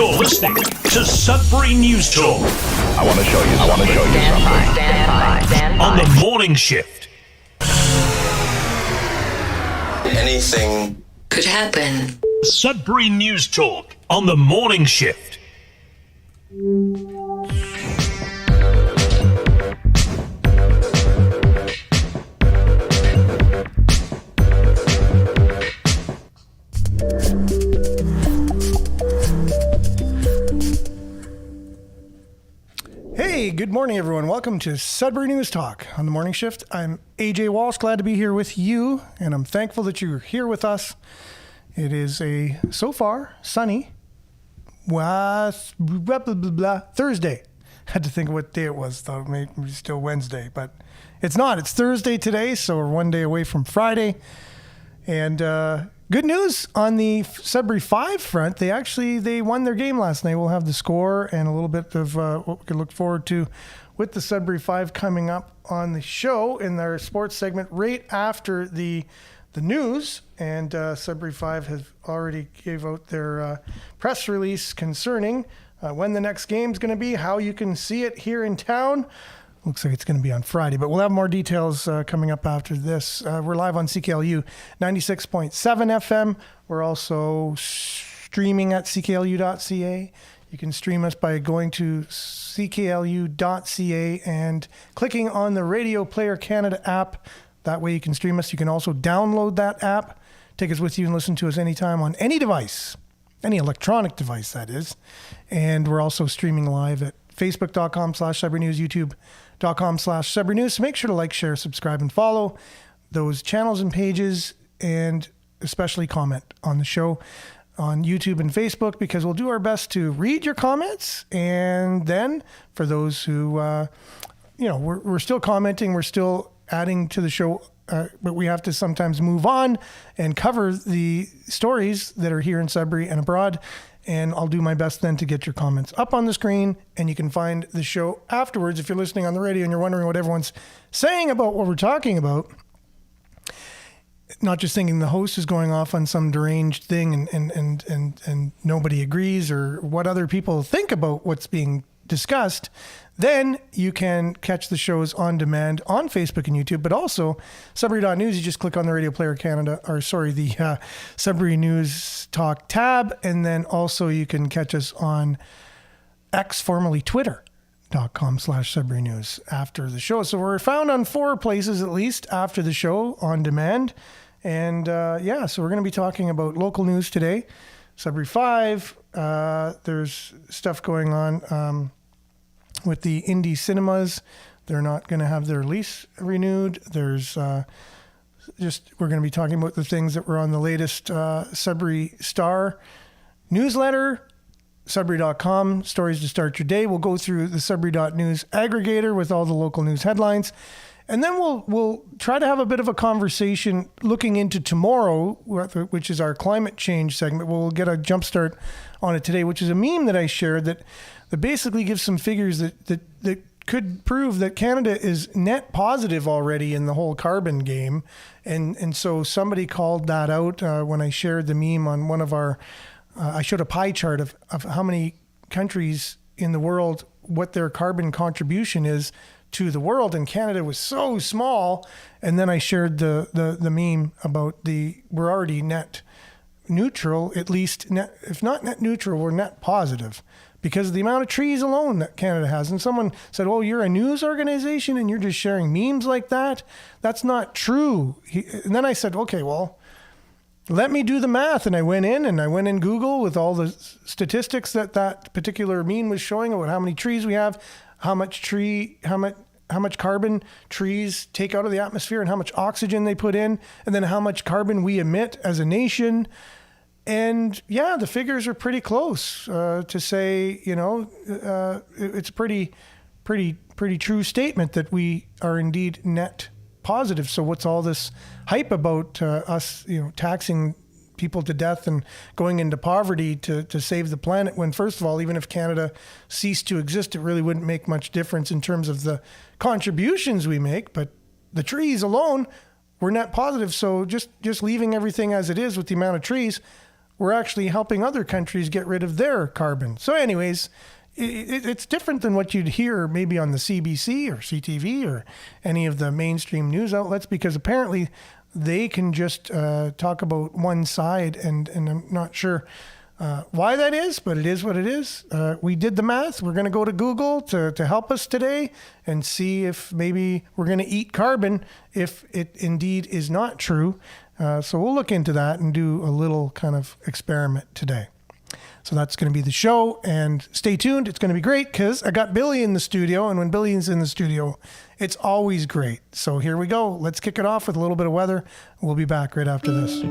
You're listening to Sudbury News Talk. I want to show you something. Stand by. On the morning shift. Anything could happen. Sudbury News Talk on the morning shift. Hey, good morning, everyone. Welcome to Sudbury News Talk on the morning shift. I'm AJ Walsh, glad to be here with you, and I'm thankful that you're here with us. It is a, so far, sunny, Thursday. Had to think of what day it was, though. Maybe still Wednesday, but it's not. It's Thursday today, so we're one day away from Friday. And good news on the Sudbury 5 front. They won their game last night. We'll have the score and a little bit of what we can look forward to with the Sudbury 5 coming up on the show in their sports segment right after the news. And Sudbury 5 has already gave out their press release concerning when the next game is going to be, how you can see it here in town. Looks like it's going to be on Friday, but we'll have more details coming up after this. We're live on CKLU 96.7 FM. We're also streaming at cklu.ca. You can stream us by going to cklu.ca and clicking on the Radio Player Canada app. That way you can stream us. You can also download that app, take us with you and listen to us anytime on any device, any electronic device, that is. And we're also streaming live at facebook.com/Sudbury News, youtube.com/Sudbury News. So make sure to like, share, subscribe, and follow those channels and pages, and especially comment on the show on YouTube and Facebook, because we'll do our best to read your comments. And then for those who, we're still commenting, we're still adding to the show, but we have to sometimes move on and cover the stories that are here in Sudbury and abroad. And I'll do my best then to get your comments up on the screen, and you can find the show afterwards. If you're listening on the radio and you're wondering what everyone's saying about what we're talking about, not just thinking the host is going off on some deranged thing and nobody agrees, or what other people think about what's being discussed, then you can catch the shows on demand on Facebook and YouTube, but also Sudbury.news. You just click on the Radio Player Canada, the Sudbury News Talk tab, and then also you can catch us on X, formerly Twitter.com/Sudbury News after the show. So we're found on 4 places at least after the show on demand. And so we're going to be talking about local news today. Sudbury 5, there's stuff going on with the indie cinemas. They're not going to have their lease renewed. There's we're going to be talking about the things that were on the latest Sudbury Star newsletter, Sudbury.com, stories to start your day. We'll go through the Sudbury.news aggregator with all the local news headlines. And then we'll try to have a bit of a conversation looking into tomorrow, which is our climate change segment. We'll get a jump start on it today, which is a meme that I shared that basically gives some figures that could prove that Canada is net positive already in the whole carbon game. And so somebody called that out when I shared the meme on one of our, I showed a pie chart of how many countries in the world, what their carbon contribution is to the world, and Canada was so small. And then I shared the meme about we're already net neutral, at least net, if not net neutral, we're net positive because of the amount of trees alone that Canada has. And someone said, "Oh, you're a news organization and you're just sharing memes like that? That's not true." And then I said, "Okay, well, let me do the math." And I went in Google with all the statistics that particular meme was showing about how many trees we have, how much carbon trees take out of the atmosphere, and how much oxygen they put in, and then how much carbon we emit as a nation. And yeah, the figures are pretty close to say, it's a pretty true statement that we are indeed net positive. So what's all this hype about us, taxing people to death and going into poverty to save the planet, when first of all, even if Canada ceased to exist, it really wouldn't make much difference in terms of the contributions we make. But the trees alone, we're net positive. So just leaving everything as it is with the amount of trees, we're actually helping other countries get rid of their carbon. So anyways, it's different than what you'd hear maybe on the CBC or CTV or any of the mainstream news outlets, because apparently they can just talk about one side, and I'm not sure why that is, but it is what it is. We did the math. We're going to go to Google to help us today and see if maybe we're going to eat carbon if it indeed is not true. So we'll look into that and do a little kind of experiment today. So that's going to be the show, and stay tuned. It's going to be great because I got Billy in the studio, and when Billy's in the studio, it's always great. So here we go. Let's kick it off with a little bit of weather. We'll be back right after this.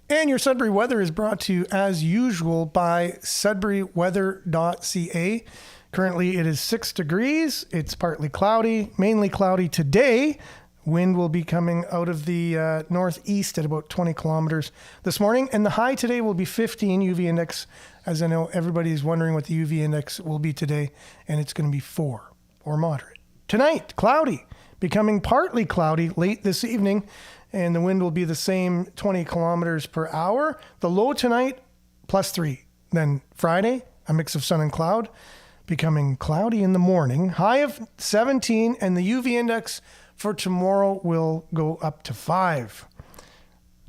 And your Sudbury weather is brought to you, as usual, by sudburyweather.ca. Currently, it is 6 degrees. It's partly cloudy, mainly cloudy today. Wind will be coming out of the northeast at about 20 kilometers this morning. And the high today will be 15 UV index, as I know everybody's wondering what the UV index will be today. And it's going to be 4 or moderate. Tonight, cloudy, becoming partly cloudy late this evening. And the wind will be the same, 20 kilometers per hour. The low tonight, +3. Then Friday, a mix of sun and cloud, becoming cloudy in the morning. High of 17, and the UV index for tomorrow will go up to 5.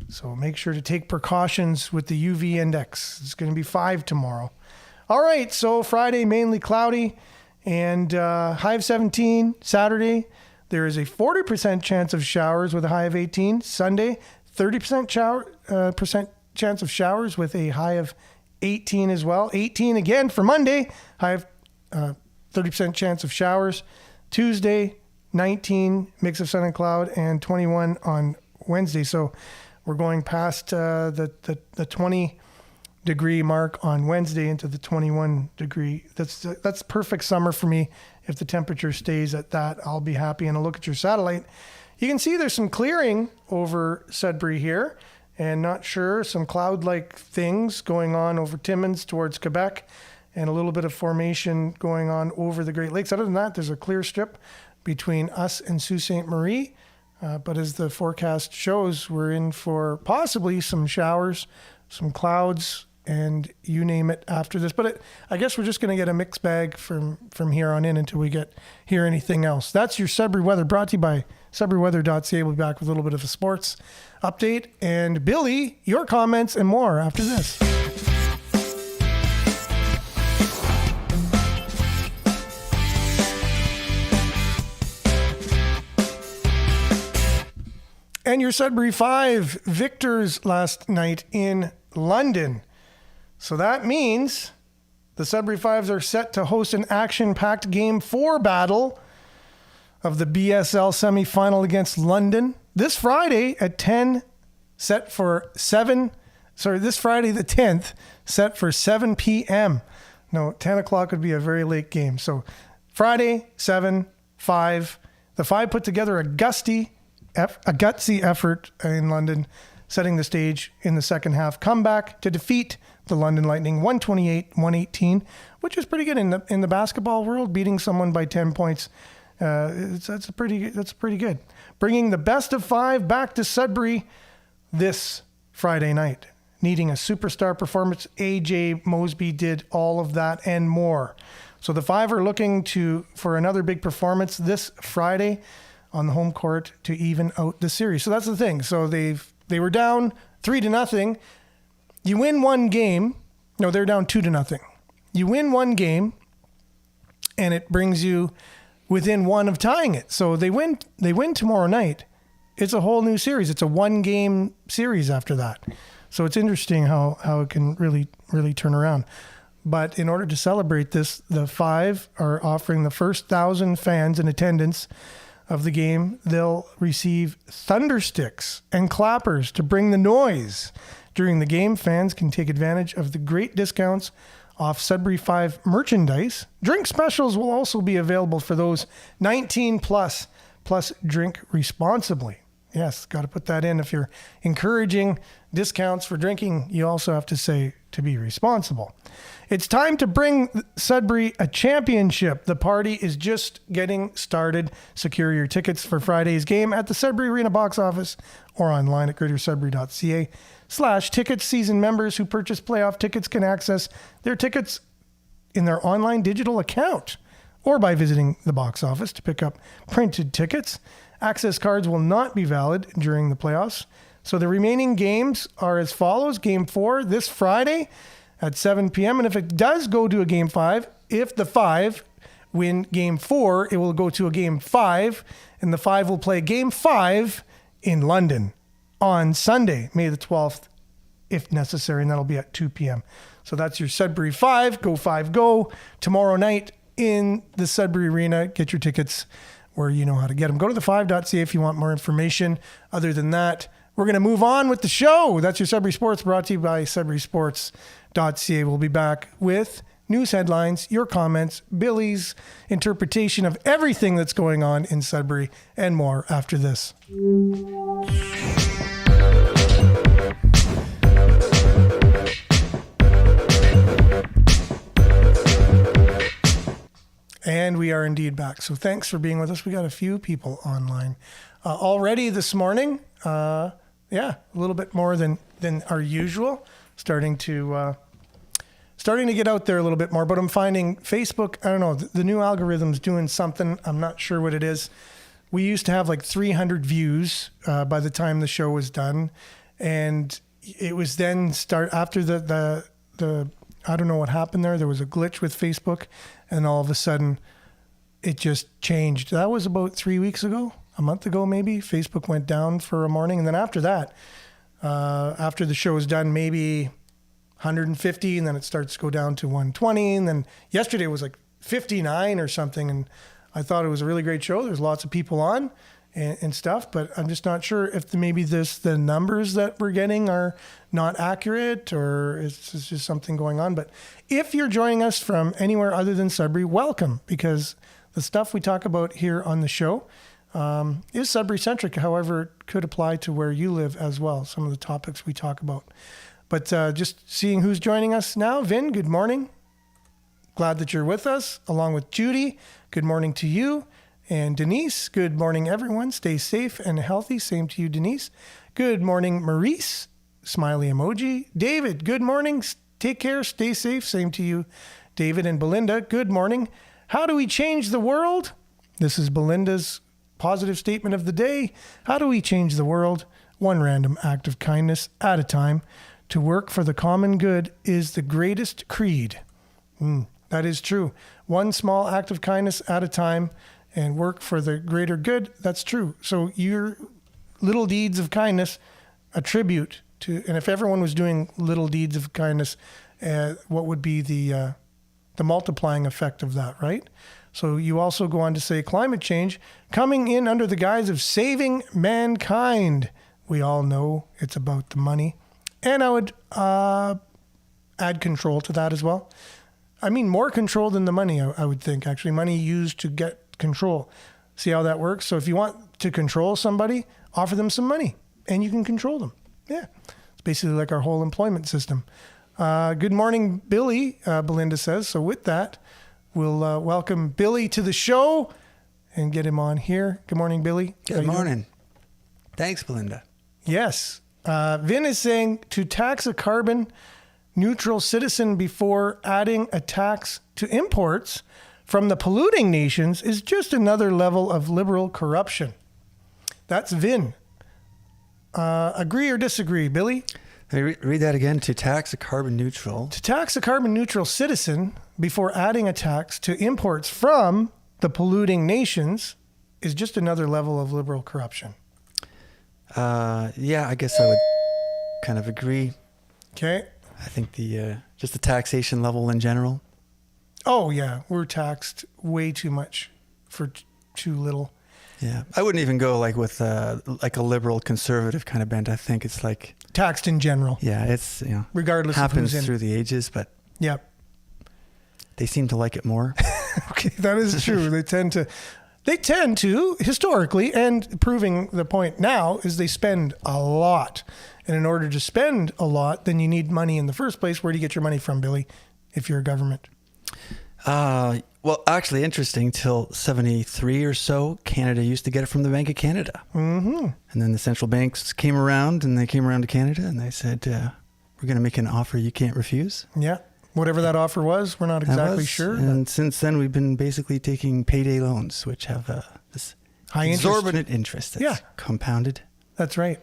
So make sure to take precautions with the UV index. It's going to be 5 tomorrow. All right, so Friday, mainly cloudy, and high of 17. Saturday, there is a 40% chance of showers with a high of 18. Sunday, 30% percent chance of showers with a high of 18 as well. 18 again for Monday, high of 30% chance of showers. Tuesday, 19, mix of sun and cloud, and 21 on Wednesday. So we're going past the 20 degree mark on Wednesday into the 21 degree. That's perfect summer for me. If the temperature stays at that, I'll be happy. And a look at your satellite, you can see there's some clearing over Sudbury here, and not sure, some cloud-like things going on over Timmins towards Quebec, and a little bit of formation going on over the Great Lakes. Other than that, there's a clear strip between us and Sault Ste. Marie. But as the forecast shows, we're in for possibly some showers, some clouds, and you name it after this. But I guess we're just going to get a mixed bag from here on in until we hear anything else. That's your Sudbury weather, brought to you by sudburyweather.ca. We'll be back with a little bit of a sports update. And Billy, your comments and more after this. And your Sudbury 5 victors last night in London. So that means the Sudbury Fives are set to host an action-packed Game 4 battle of the BSL semifinal against London this Friday at 10, this Friday the 10th, set for 7 p.m. No, 10 o'clock would be a very late game. So Friday, 7, 5. The Five put together a gutsy effort in London, setting the stage in the second half comeback to defeat the London Lightning 128-118, which is pretty good in the basketball world. Beating someone by 10 points, that's pretty good. Bringing the best of 5 back to Sudbury this Friday night. Needing a superstar performance, AJ Mosby did all of that and more. So the Five are looking for another big performance this Friday on the home court to even out the series. So that's the thing. So they were down 3-0. You win one game. No, they're down 2-0. You win one game, and it brings you within one of tying it. So they win tomorrow night. It's a whole new series. It's a 1-game series after that. So it's interesting how it can really, really turn around. But in order to celebrate this, the Five are offering the first 1,000 fans in attendance of the game, they'll receive thundersticks and clappers to bring the noise. During the game, fans can take advantage of the great discounts off Sudbury 5 merchandise. Drink specials will also be available for those 19 plus drink responsibly. Yes, got to put that in. If you're encouraging discounts for drinking, you also have to say to be responsible. It's time to bring Sudbury a championship. The party is just getting started. Secure your tickets for Friday's game at the Sudbury Arena box office or online at greatersudbury.ca/tickets. Season members who purchase playoff tickets can access their tickets in their online digital account or by visiting the box office to pick up printed tickets. Access cards will not be valid during the playoffs. So the remaining games are as follows. Game 4 this Friday at 7 p.m. And if it does go to a Game 5, if the 5 win Game 4, it will go to a Game 5, and the 5 will play Game 5 in London on Sunday, May the 12th, if necessary, and that'll be at 2 p.m. So that's your Sudbury 5. Go 5, go. Tomorrow night in the Sudbury Arena. Get your tickets where you know how to get them. Go to the5.ca if you want more information. Other than that, we're going to move on with the show. That's your Sudbury Sports, brought to you by SudburySports.ca. We'll be back with news headlines, your comments, Billy's interpretation of everything that's going on in Sudbury, and more after this. And we are indeed back. So thanks for being with us. We got a few people online already this morning. A little bit more than our usual. Starting to get out there a little bit more. But I'm finding Facebook, I don't know, the new algorithm's doing something. I'm not sure what it is. We used to have like 300 views by the time the show was done. And it was then after the I don't know what happened there. There was a glitch with Facebook, and all of a sudden it just changed. That was about 3 weeks ago, a month ago maybe. Facebook went down for a morning, and then after that, after the show was done, maybe 150, and then it starts to go down to 120, and then yesterday was like 59 or something, and I thought it was a really great show. There's lots of people on and stuff, but I'm just not sure if the numbers that we're getting are not accurate, or it's just something going on. But if you're joining us from anywhere other than Sudbury, welcome, because the stuff we talk about here on the show is Sudbury centric. However, it could apply to where you live as well, some of the topics we talk about. But just seeing who's joining us now. Vin, good morning. Glad that you're with us, along with Judy. Good morning to you. And Denise, good morning, everyone. Stay safe and healthy. Same to you, Denise. Good morning, Maurice. Smiley emoji. David, good morning. Take care. Stay safe. Same to you, David. And Belinda, good morning. How do we change the world? This is Belinda's positive statement of the day. How do we change the world? One random act of kindness at a time. To work for the common good is the greatest creed. That is true. One small act of kindness at a time, and work for the greater good. That's true. So your little deeds of kindness attribute to, and if everyone was doing little deeds of kindness, what would be the multiplying effect of that, right? So you also go on to say climate change coming in under the guise of saving mankind. We all know it's about the money. And I would add control to that as well. I mean, more control than the money, I would think, actually. Money used to get control. See how that works? So if you want to control somebody, offer them some money and you can control them. Yeah. It's basically like our whole employment system. Good morning, Billy, Belinda says. So with that, we'll welcome Billy to the show and get him on here. Good morning, Billy. Good morning. Thanks, Belinda. Yes. Vin is saying to tax a carbon neutral citizen before adding a tax to imports from the polluting nations is just another level of liberal corruption. That's Vin. Agree or disagree, Billy? Read that again. To tax a carbon neutral. To tax a carbon neutral citizen before adding a tax to imports from the polluting nations is just another level of liberal corruption. Yeah, I guess I would kind of agree. Okay. I think just the taxation level in general. Oh, yeah. We're taxed way too much for too little. Yeah. I wouldn't even go like with like a liberal conservative kind of bent. I think it's like taxed in general. Yeah, it's, regardless happens of who's in. Through the ages, but yeah, they seem to like it more. Okay, that is true. They tend to They tend to, historically, and proving the point now, is they spend a lot. And in order to spend a lot, then you need money in the first place. Where do you get your money from, Billy, if you're a government? Well, actually, interesting, till 73 or so, Canada used to get it from the Bank of Canada. Mm-hmm. And then the central banks came around, and they came around to Canada, and they said, we're going to make an offer you can't refuse. Yeah. Whatever that offer was, we're not exactly sure. And since then, we've been basically taking payday loans, which have this high exorbitant interest that's yeah. compounded. That's right.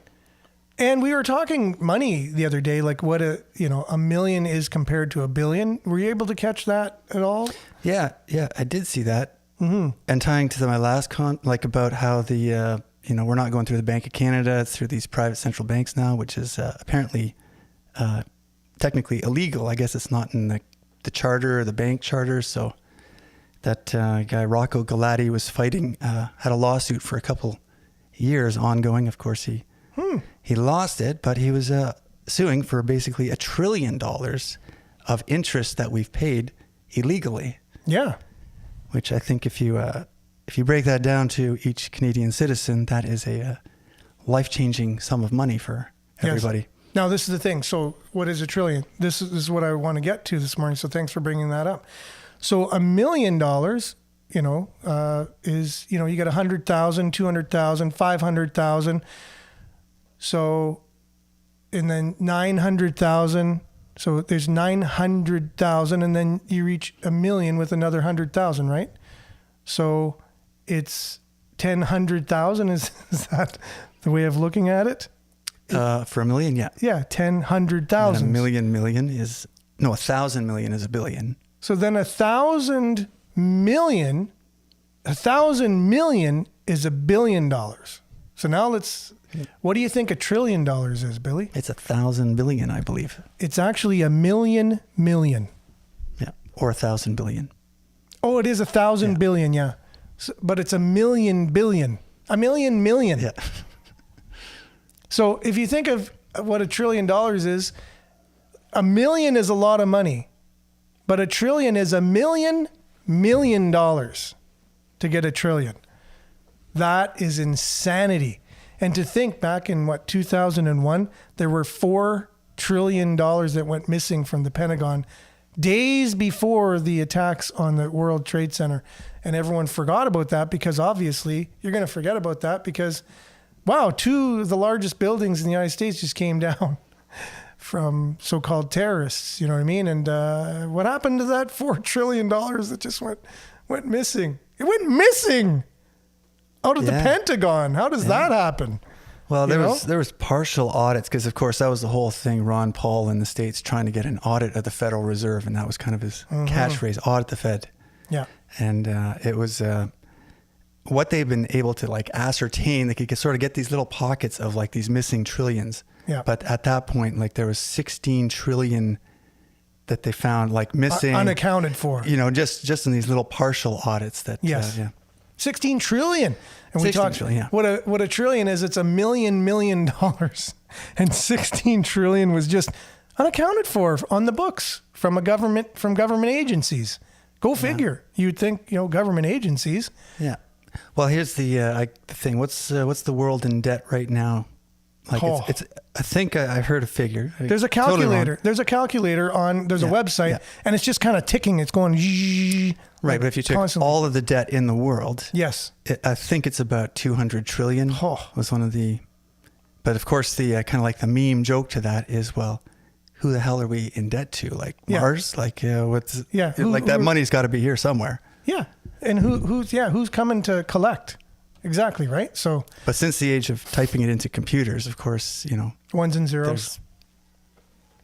And we were talking money the other day, like what a million is compared to $1 billion. Were you able to catch that at all? Yeah, I did see that. Mm-hmm. And tying to my last about how the we're not going through the Bank of Canada, it's through these private central banks now, which is apparently technically illegal. I guess it's not in the charter or the bank charter. So that guy Rocco Galati was fighting, had a lawsuit for a couple years ongoing. Of course, he lost it, but he was suing for basically $1 trillion of interest that we've paid illegally. Yeah. Which I think if you break that down to each Canadian citizen, that is a life-changing sum of money for everybody. Yes. Now, this is the thing. So what is $1 trillion? This is what I want to get to this morning. So thanks for bringing that up. So $1 million, is, you get 100,000, 200,000, 500,000. So, and then 900,000. So there's 900,000, and then you reach $1 million with another 100,000, right? So it's 10,000. Is that the way of looking at it? For $1 million, yeah. Yeah, 10,000. And $1 million is 1,000 million is $1 billion. So then 1,000 million is $1 billion. So now what do you think $1 trillion is, Billy? It's 1,000 billion, I believe. It's actually 1 million. Yeah, or 1,000 billion. Oh, it is 1,000 billion, yeah. So, but it's 1 million billion. 1 million million. Yeah. So if you think of what $1 trillion is, 1 million is a lot of money, but $1 trillion is $1 million to get $1 trillion. That is insanity. And to think back in 2001, there were $4 trillion that went missing from the Pentagon days before the attacks on the World Trade Center. And everyone forgot about that because obviously you're going to forget about that because, wow, 2 of the largest buildings in the United States just came down from so-called terrorists. You know what I mean? And what happened to that $4 trillion that just went missing? It went missing out of the Pentagon. How does that happen? Well, there was partial audits because, of course, that was the whole thing. Ron Paul in the States trying to get an audit of the Federal Reserve, and that was kind of his catchphrase: audit the Fed. Yeah, and it was what they've been able to ascertain. They could sort of get these little pockets of these missing trillions. Yeah, but at that point, there was 16 trillion that they found missing, unaccounted for. Just in these little partial audits. That 16 trillion. And we talked trillion, what a trillion is. It's $1 million, and 16 trillion was just unaccounted for on the books from government agencies. Go figure. You'd think government agencies. Yeah. Well, here's the thing. What's the world in debt right now? It's I think I heard a figure. There's a calculator. There's a calculator on. There's a website, and it's just kind of ticking. It's going. Right, but if you took all of the debt in the world, yes, I think it's about 200 trillion. Was one of the. But of course, the kind of the meme joke to that is, well, who the hell are we in debt to? Mars? What's? Yeah, that money's got to be here somewhere. Yeah, and who's coming to collect? Exactly, right? So, but since the age of typing it into computers, of course, ones and zeros.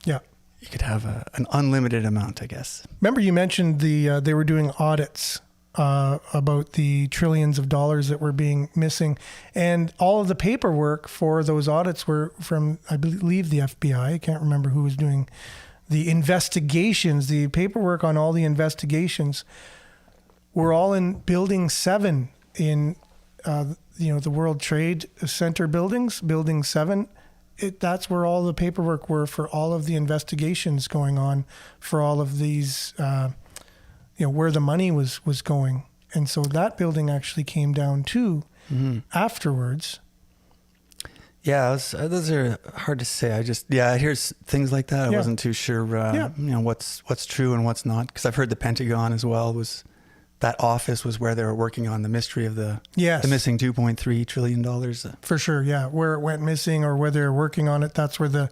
Yeah. You could have an unlimited amount, I guess. Remember you mentioned they were doing audits about the trillions of dollars that were being missing, and all of the paperwork for those audits were from, I believe, the FBI. I can't remember who was doing the investigations. The paperwork on all the investigations were all in Building 7 in the World Trade Center buildings, Building 7. That's where all the paperwork were for all of the investigations going on for all of these, where the money was going. And so that building actually came down too afterwards. Yeah, those are hard to say. I hear things like that. I Yeah. wasn't too sure, what's true and what's not. Because I've heard the Pentagon as well that office was where they were working on the mystery of the missing $2.3 trillion. For sure, yeah. Where it went missing or where they're working on it, that's where the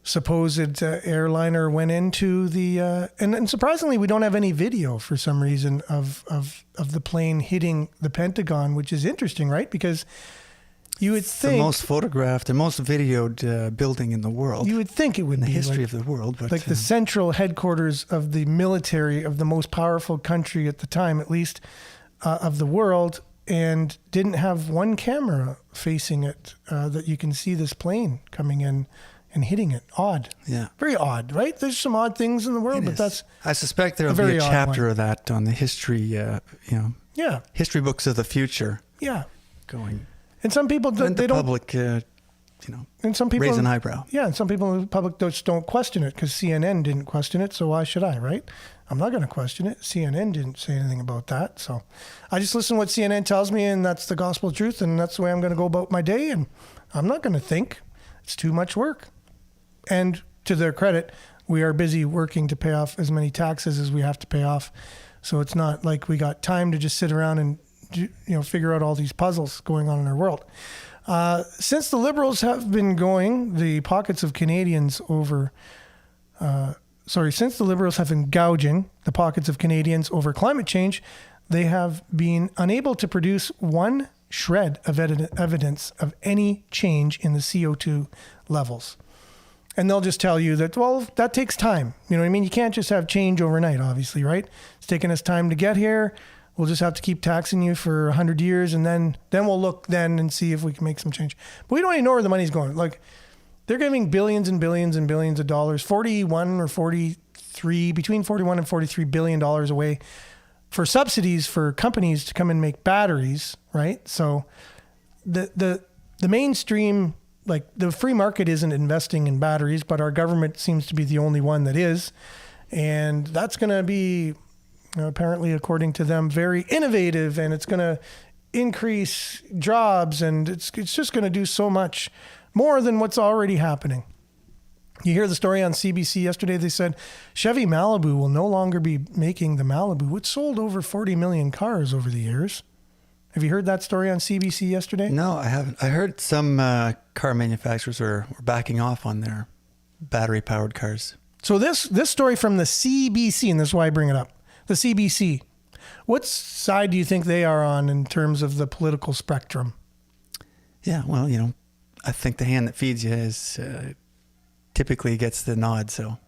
supposed airliner went into the... And surprisingly, we don't have any video for some reason of the plane hitting the Pentagon, which is interesting, right? Because you would think... the most photographed and most videoed building in the world. You would think it would in the be history like, of the world. But, like the central headquarters of the military of the most powerful country at the time, at least, of the world, and didn't have one camera facing it that you can see this plane coming in and hitting it. Odd. Yeah. Very odd, right? There's some odd things in the world, but that's... I suspect there'll be a chapter of that on the history, history books of the future. Yeah. Going... And some people, and they the don't... public, and some people raise an eyebrow. Yeah, and some people in the public just don't question it because CNN didn't question it, so why should I, right? I'm not going to question it. CNN didn't say anything about that, so I just listen to what CNN tells me, and that's the gospel truth, and that's the way I'm going to go about my day, and I'm not going to think. It's too much work. And to their credit, we are busy working to pay off as many taxes as we have to pay off, so it's not like we got time to just sit around and figure out all these puzzles going on in our world. Since the Liberals have been going, the pockets of Canadians since the Liberals have been gouging the pockets of Canadians over climate change, they have been unable to produce one shred of evidence of any change in the CO2 levels. And they'll just tell you that, well, that takes time. You know what I mean? You can't just have change overnight, obviously, right? It's taken us time to get here. We'll just have to keep taxing you for 100 years, and then we'll look then and see if we can make some change. But we don't even know where the money's going. Like, they're giving billions and billions and billions of dollars, between 41 and $43 billion away for subsidies for companies to come and make batteries, right? So the mainstream, like the free market isn't investing in batteries, but our government seems to be the only one that is. And that's going to be... apparently, according to them, very innovative, and it's going to increase jobs, and it's just going to do so much more than what's already happening. You hear the story on CBC yesterday. They said Chevy Malibu will no longer be making the Malibu, which sold over 40 million cars over the years. Have you heard that story on CBC yesterday? No, I haven't. I heard some car manufacturers were backing off on their battery-powered cars. So this story from the CBC, and this is why I bring it up. The CBC. What side do you think they are on in terms of the political spectrum? Yeah, well, I think the hand that feeds you is typically gets the nod. So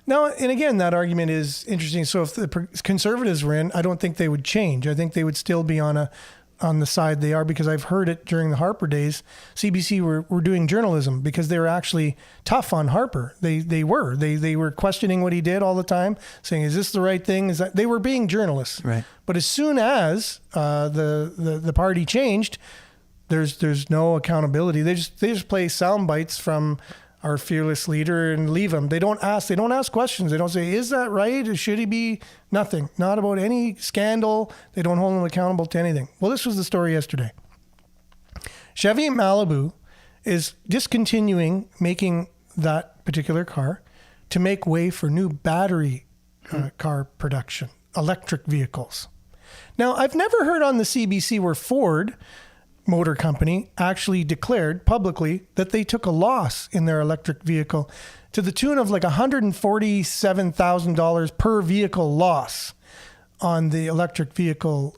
now, and again, that argument is interesting. So if the conservatives were in, I don't think they would change. I think they would still be on the side they are, because I've heard it during the Harper days. CBC were doing journalism because they were actually tough on Harper. They were questioning what he did all the time, saying, "Is this the right thing?" Is that they were being journalists? Right. But as soon as the party changed, there's no accountability. They just play sound bites from our fearless leader and leave them. They don't ask questions. They don't say, "Is that right? Or should he be?" Nothing. Not about any scandal. They don't hold him accountable to anything. Well, this was the story yesterday. Chevy Malibu is discontinuing making that particular car to make way for new battery car production, electric vehicles. Now, I've never heard on the CBC where Ford Motor Company actually declared publicly that they took a loss in their electric vehicle to the tune of like $147,000 per vehicle loss on the electric vehicle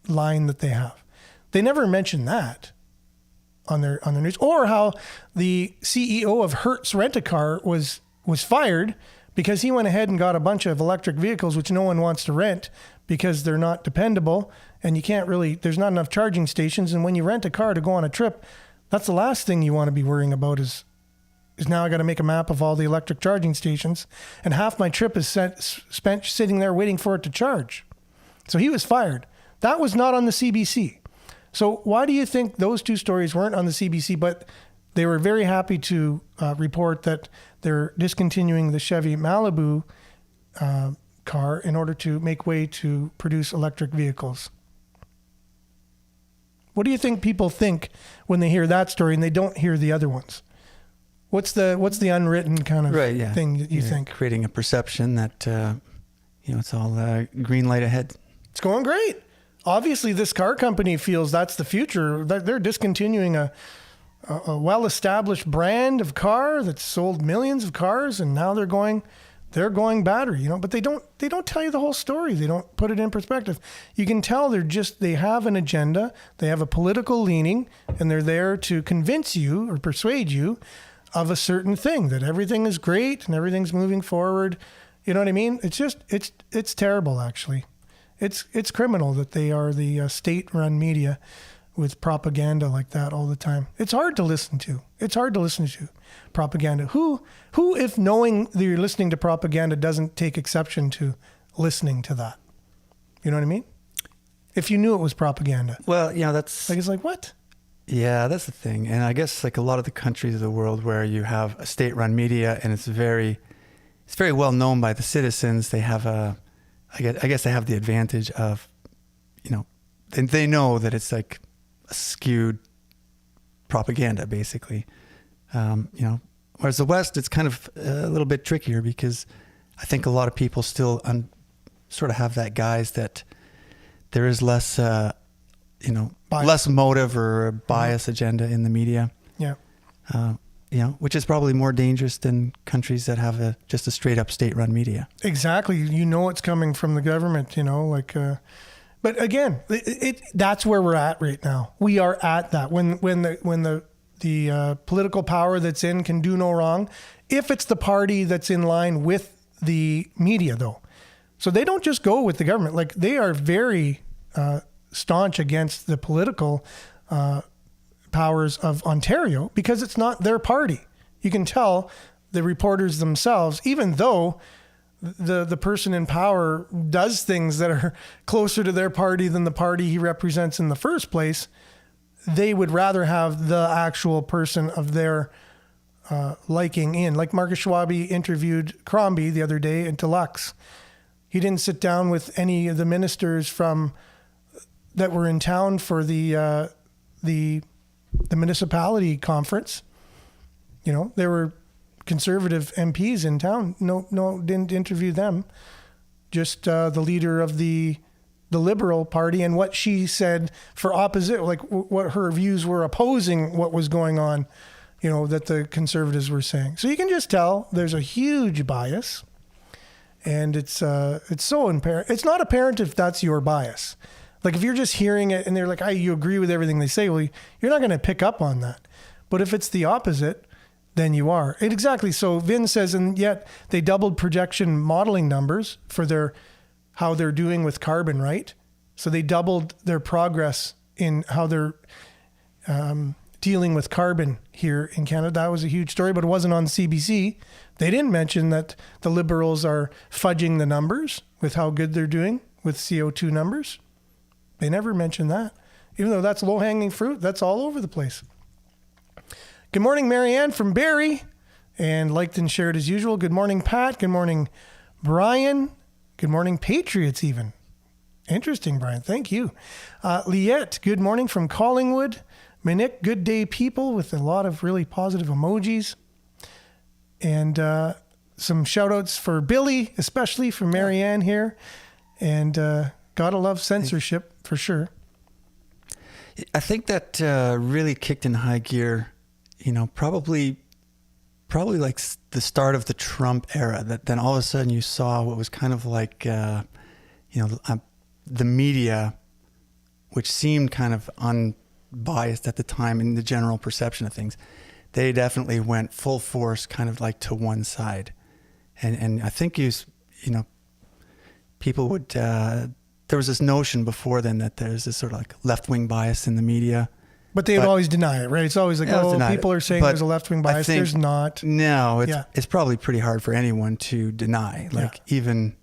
line that they have. They never mentioned that on their news, or how the CEO of Hertz Rent-A-Car was fired because he went ahead and got a bunch of electric vehicles which no one wants to rent because they're not dependable, and you can't really, there's not enough charging stations. And when you rent a car to go on a trip, that's the last thing you want to be worrying about is now I got to make a map of all the electric charging stations, and half my trip is spent sitting there waiting for it to charge. So he was fired. That was not on the CBC. So why do you think those two stories weren't on the CBC, but they were very happy to report that they're discontinuing the Chevy Malibu car in order to make way to produce electric vehicles. What do you think people think when they hear that story and they don't hear the other ones? What's the unwritten kind of thing that you think? Creating a perception that, it's all green light ahead. It's going great. Obviously, this car company feels that's the future. They're discontinuing a well-established brand of car that's sold millions of cars, and now they're going battery. But they don't tell you the whole story. They don't put it in perspective. You can tell they have an agenda. They have a political leaning, and they're there to convince you or persuade you of a certain thing, that everything is great and everything's moving forward. You know what I mean? It's terrible, actually. It's criminal that they are the state-run media with propaganda like that all the time. It's hard to listen to. Propaganda. Who, if knowing that you're listening to propaganda, doesn't take exception to listening to that? You know what I mean? If you knew it was propaganda. Well, that's... it's like, what? Yeah, that's the thing. And I guess like a lot of the countries of the world where you have a state-run media and it's very well known by the citizens, they have I guess they have the advantage of, they know that it's like a skewed propaganda, basically. Whereas the West, it's kind of a little bit trickier because I think a lot of people still sort of have that guise that there is less, less motive or bias agenda in the media. Yeah. Which is probably more dangerous than countries that have just a straight up state-run media. Exactly. It's coming from the government, but again, that's where we're at right now. We are at that. When the political power that's in can do no wrong, if it's the party that's in line with the media, though. So they don't just go with the government. Like, they are very staunch against the political powers of Ontario because it's not their party. You can tell the reporters themselves, even though the person in power does things that are closer to their party than the party he represents in the first place, they would rather have the actual person of their liking in. Like Marcus Schwabe interviewed Crombie the other day in Deluxe. He didn't sit down with any of the ministers that were in town for the municipality conference. There were conservative MPs in town. No, didn't interview them. Just the leader of the Liberal Party and what she said for opposite, like what her views were opposing what was going on, that the Conservatives were saying. So you can just tell there's a huge bias, and it's so apparent. It's not apparent if that's your bias. Like if you're just hearing it and they're like, you agree with everything they say, well, you're not going to pick up on that. But if it's the opposite, then you are. Exactly. So Vin says, and yet they doubled projection modeling numbers for how they're doing with carbon, right? So they doubled their progress in how they're dealing with carbon here in Canada. That was a huge story, but it wasn't on CBC. They didn't mention that the Liberals are fudging the numbers with how good they're doing with CO2 numbers. They never mentioned that. Even though that's low-hanging fruit, that's all over the place. Good morning, Marianne from Barrie, and liked and shared as usual. Good morning, Pat. Good morning, Brian. Good morning, Patriots even. Interesting, Brian. Thank you. Liette, good morning from Collingwood. Minik, good day, people, with a lot of really positive emojis. And some shout-outs for Billy, especially from Marianne here. And gotta love censorship, for sure. I think that really kicked in high gear, probably like the start of the Trump era, that then all of a sudden you saw what was kind of like, the media, which seemed kind of unbiased at the time in the general perception of things. They definitely went full force kind of like to one side. And I think people would, there was this notion before then that there's this sort of like left-wing bias in the media. But they would always deny it, right? It's always like, people are saying there's a left-wing bias. There's not. No, it's probably pretty hard for anyone to deny. Like even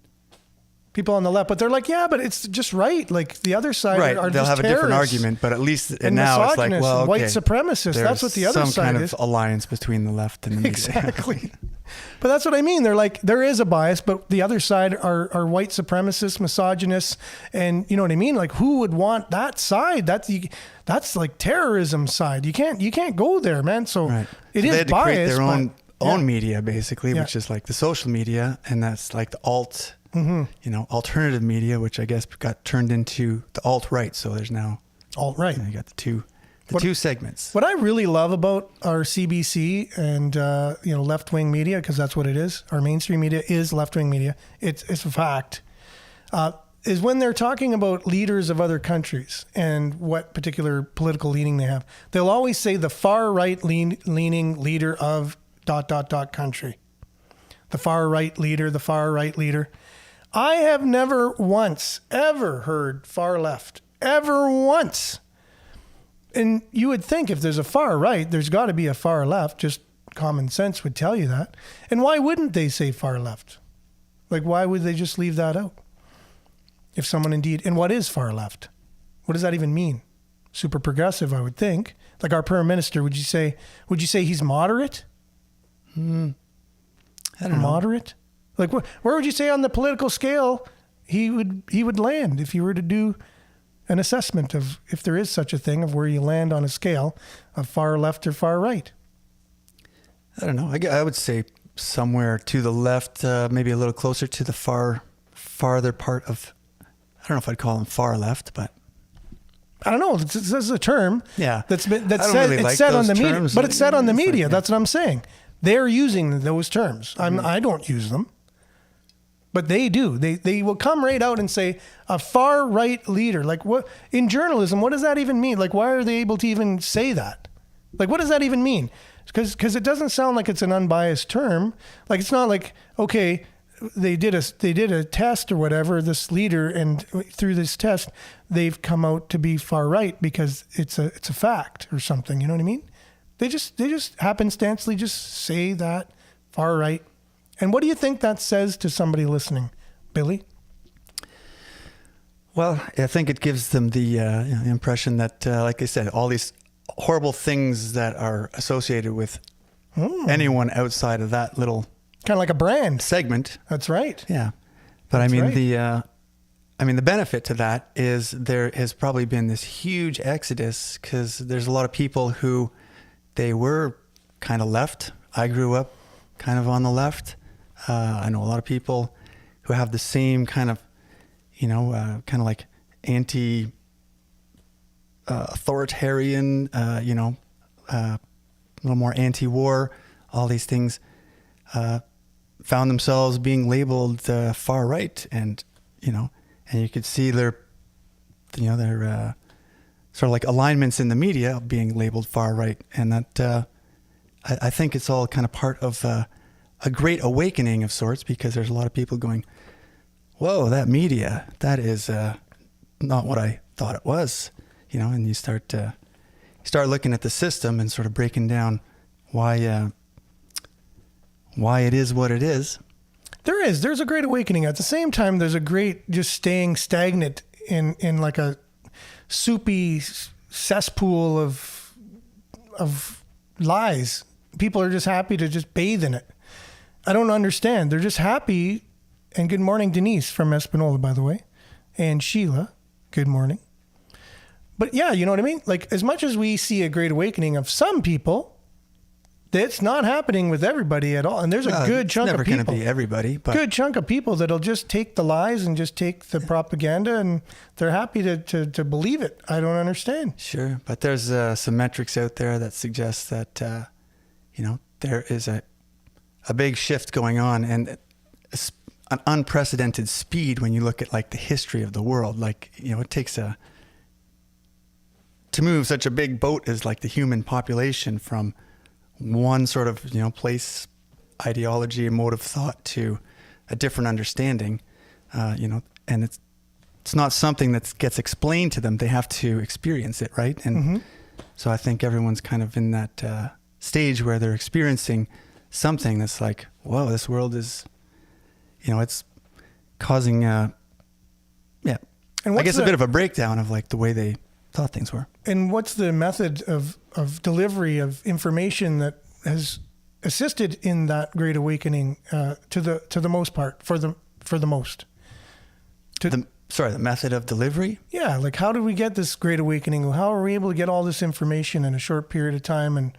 people on the left, but they're like, but it's just right. Like the other side are they'll just have a different argument, but at least and now it's like, well, okay, white supremacists. That's what the other side is. Some kind of alliance between the left and the media. Exactly. But that's what I mean. They're like, there is a bias, but the other side are white supremacists, misogynists, and you know what I mean? Like, who would want that side? That's like terrorism side. You can't go there, man. So Right. it So is they had to bias. create their but- own media, basically, Yeah. which is like the social media, and that's like the alternative media, which I guess got turned into the alt-right. So there's now alt-right. you got the two segments. What I really love about our CBC and left-wing media, because that's what it is. Our mainstream media is left-wing media. It's a fact. Is when they're talking about leaders of other countries and what particular political leaning they have. They'll always say the far right leaning leader of ... country. The far right leader, the far right leader. I have never once ever heard far left. Ever once. And you would think if there's a far right, there's got to be a far left. Just common sense would tell you that. And why wouldn't they say far left? Like, why would they just leave that out? If someone indeed, and what is far left? What does that even mean? Super progressive, I would think. Like our Prime Minister, would you say he's moderate? I don't know. Moderate? Like where would you say on the political scale he would land if you were to do an assessment of if there is such a thing of where you land on a scale of far left or far right? I don't know. I would say somewhere to the left, maybe a little closer to the farther part of. I don't know if I'd call them far left, but I don't know. This is a term. Yeah. That's I don't said. really It's like said those on the media, terms. but it's said on the It's like, media. yeah. That's what I'm saying. They're using those terms. I don't use them, but they do. They will come right out and say a far right leader. Like what in journalism? What does that even mean? Like why are they able to even say that? Like what does that even mean? Because it doesn't sound like it's an unbiased term. Like it's not like okay. They did a test or whatever, this leader, and through this test, they've come out to be far right because it's a fact or something. You know what I mean? They just happenstancely just say that far right. And what do you think that says to somebody listening, Billy? Well, I think it gives them the impression that, like I said, all these horrible things that are associated with anyone outside of that little Kind of like a brand. segment. That's right. Yeah, but That's I mean right. the benefit to that is there has probably been this huge exodus because there's a lot of people who they were kind of left. I grew up kind of on the left. I know a lot of people who have the same kind of, kind of like anti authoritarian, a little more anti-war, all these things. Found themselves being labeled far right, and you could see their sort of like alignments in the media being labeled far right, and that I think it's all kind of part of a great awakening of sorts because there's a lot of people going, "Whoa, that media, that is not what I thought it was," and you start looking at the system and sort of breaking down why it is what it is. There's a great awakening. At the same time, there's a great just staying stagnant in like a soupy cesspool of lies. People are just happy to just bathe in it. I don't understand. They're just happy. And good morning, Denise from Espanola, by the way. And Sheila, good morning. But yeah, you know what I mean? Like as much as we see a great awakening of some people, it's not happening with everybody at all. And there's a good chunk of people. It's never going to be everybody. But good chunk of people that'll just take the lies and just take the propaganda and they're happy to believe it. I don't understand. Sure. But there's some metrics out there that suggest that, there is a big shift going on and an unprecedented speed when you look at like the history of the world. Like, it takes to move such a big boat as like the human population from one sort of, place, ideology, and mode of thought to a different understanding, and it's not something that gets explained to them. They have to experience it, right? And so I think everyone's kind of in that stage where they're experiencing something that's like, whoa, this world is, it's causing, and I guess a bit of a breakdown of like the way they thought things were. And what's the method of delivery of information that has assisted in that Great Awakening to the most part, for the most? The method of delivery? Yeah, like how did we get this Great Awakening? How are we able to get all this information in a short period of time and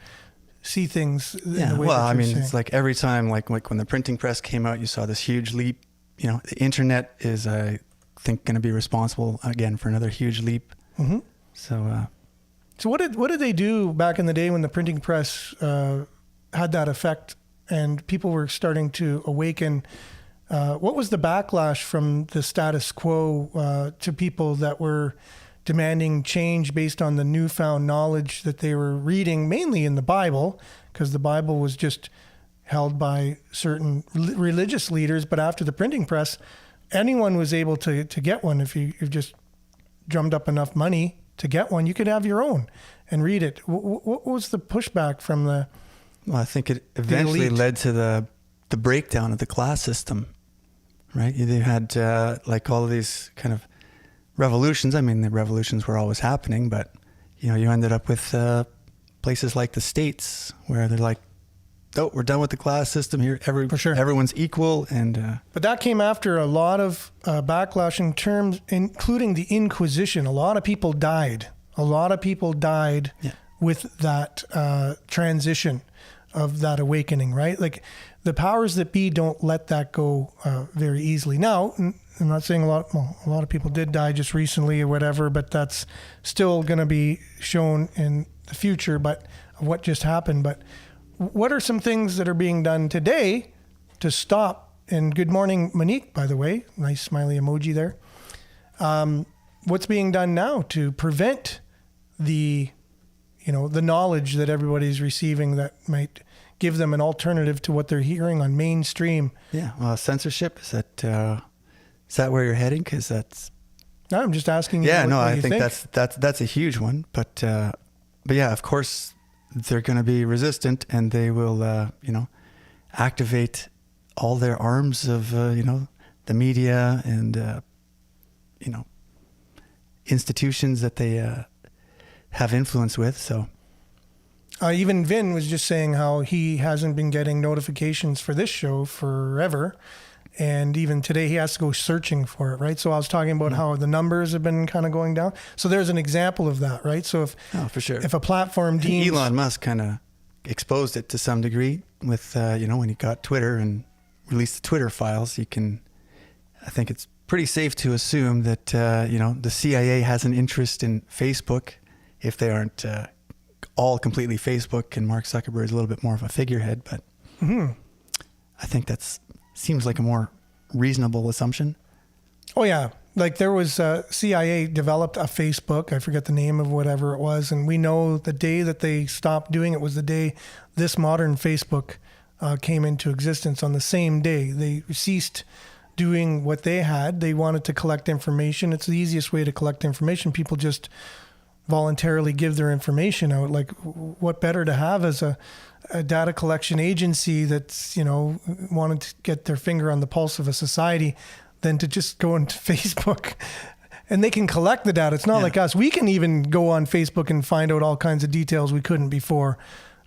see things in the way that you're saying? It's like every time, like when the printing press came out, you saw this huge leap. You know, the internet is, I think, going to be responsible again for another huge leap. Mm-hmm. So what did they do back in the day when the printing press had that effect and people were starting to awaken? What was the backlash from the status quo to people that were demanding change based on the newfound knowledge that they were reading, mainly in the Bible, because the Bible was just held by certain religious leaders. But after the printing press, anyone was able to get one. If you just drummed up enough money to get one, you could have your own and read it. What was the pushback from the... Well, I think it eventually led to the breakdown of the class system, right? You had like all of these kind of revolutions. I mean, the revolutions were always happening, but you ended up with places like the States where they're like, "Oh, we're done with the class system here. For sure. Everyone's equal." And but that came after a lot of backlash in terms, including the Inquisition. A lot of people died. With that transition of that awakening, right? Like the powers that be don't let that go very easily. Now, I'm not saying a lot of people did die just recently or whatever, but that's still going to be shown in the future, but what just happened. But what are some things that are being done today to stop? And good morning, Monique, by the way, nice smiley emoji there. What's being done now to prevent the knowledge that everybody's receiving that might give them an alternative to what they're hearing on mainstream? Yeah, censorship, is that where you're heading? Because that's... No, I'm just asking you. Yeah, what, no, what I you think that's a huge one. But yeah, of course, they're going to be resistant, and they will, activate all their arms of, the media and, institutions that they have influence with. So even Vin was just saying how he hasn't been getting notifications for this show forever. And even today he has to go searching for it, right? So I was talking about how the numbers have been kind of going down. So there's an example of that, right? So for sure. If a platform deems... Elon Musk kind of exposed it to some degree with, when he got Twitter and released the Twitter files, I think it's pretty safe to assume that, the CIA has an interest in Facebook if they aren't all completely Facebook, and Mark Zuckerberg is a little bit more of a figurehead, but I think seems like a more reasonable assumption. Oh yeah. Like there was CIA developed a Facebook. I forget the name of whatever it was. And we know the day that they stopped doing it was the day this modern Facebook came into existence. On the same day, they ceased doing what they had. They wanted to collect information. It's the easiest way to collect information. People just voluntarily give their information out. Like what better to have as a data collection agency that's, wanted to get their finger on the pulse of a society than to just go into Facebook and they can collect the data. It's not like us. We can even go on Facebook and find out all kinds of details we couldn't before.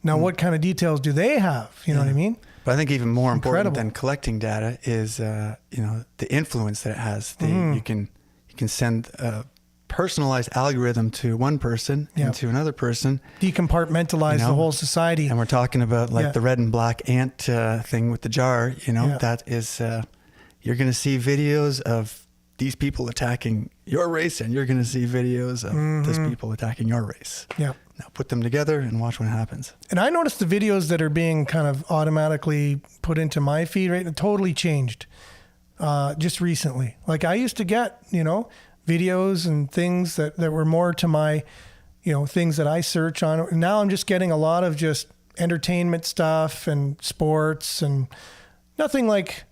Now, what kind of details do they have? You know what I mean? But I think even more important than collecting data is, the influence that it has. You can send a personalized algorithm to one person and to another person. Decompartmentalize the whole society. And we're talking about the red and black ant thing with the jar. That is, you're going to see videos of these people attacking your race, and you're going to see videos of this people attacking your race. Yeah. Now put them together and watch what happens. And I noticed the videos that are being kind of automatically put into my feed, right? It totally changed just recently. Like I used to get, videos and things that were more to my, things that I search on. And now I'm just getting a lot of just entertainment stuff and sports and nothing like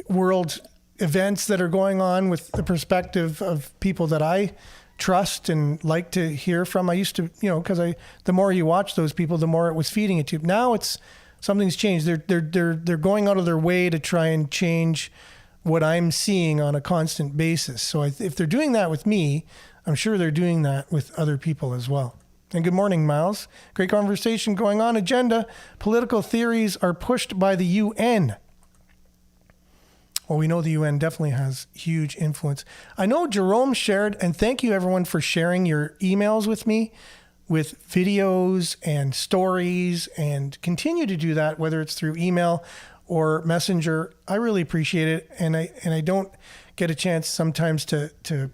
world events that are going on with the perspective of people that I trust and like to hear from. I used to, because the more you watch those people, the more it was feeding it to you. Now something's changed. They're going out of their way to try and change what I'm seeing on a constant basis. So if they're doing that with me, I'm sure they're doing that with other people as well. And good morning, Miles. Great conversation going on. Agenda. Political theories are pushed by the UN. Well, we know the UN definitely has huge influence. I know Jerome shared, and thank you everyone for sharing your emails with me with videos and stories, and continue to do that, whether it's through email or messenger. I really appreciate it. And I don't get a chance sometimes to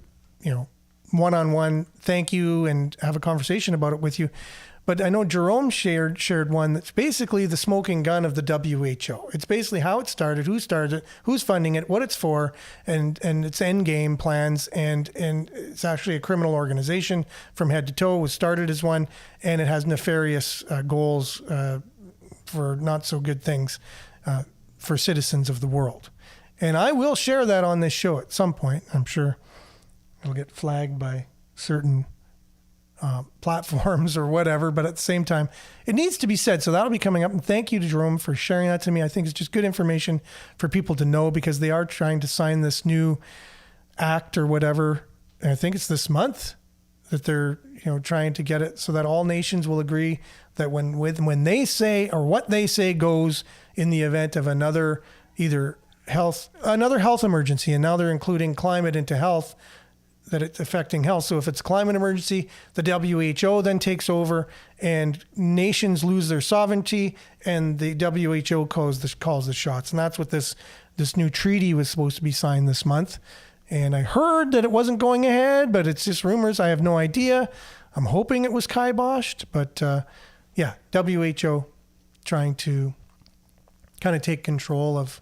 one-on-one thank you and have a conversation about it with you. But I know Jerome shared one that's basically the smoking gun of the WHO. It's basically how it started it, who's funding it, what it's for, and its end game plans. And it's actually a criminal organization from head to toe. It was started as one, and it has nefarious goals for not so good things for citizens of the world. And I will share that on this show at some point. I'm sure it'll get flagged by certain platforms or whatever, but at the same time, it needs to be said. So that'll be coming up. And thank you to Jerome for sharing that to me. I think it's just good information for people to know, because they are trying to sign this new act or whatever. And I think it's this month that they're trying to get it so that all nations will agree that when they say, or what they say goes in the event of another health emergency. And now they're including climate into health, that it's affecting health. So if it's climate emergency, the WHO then takes over and nations lose their sovereignty, and the WHO calls the shots. And that's what this new treaty was supposed to be signed this month. And I heard that it wasn't going ahead, but it's just rumors. I have no idea. I'm hoping it was kiboshed, but WHO trying to kind of take control of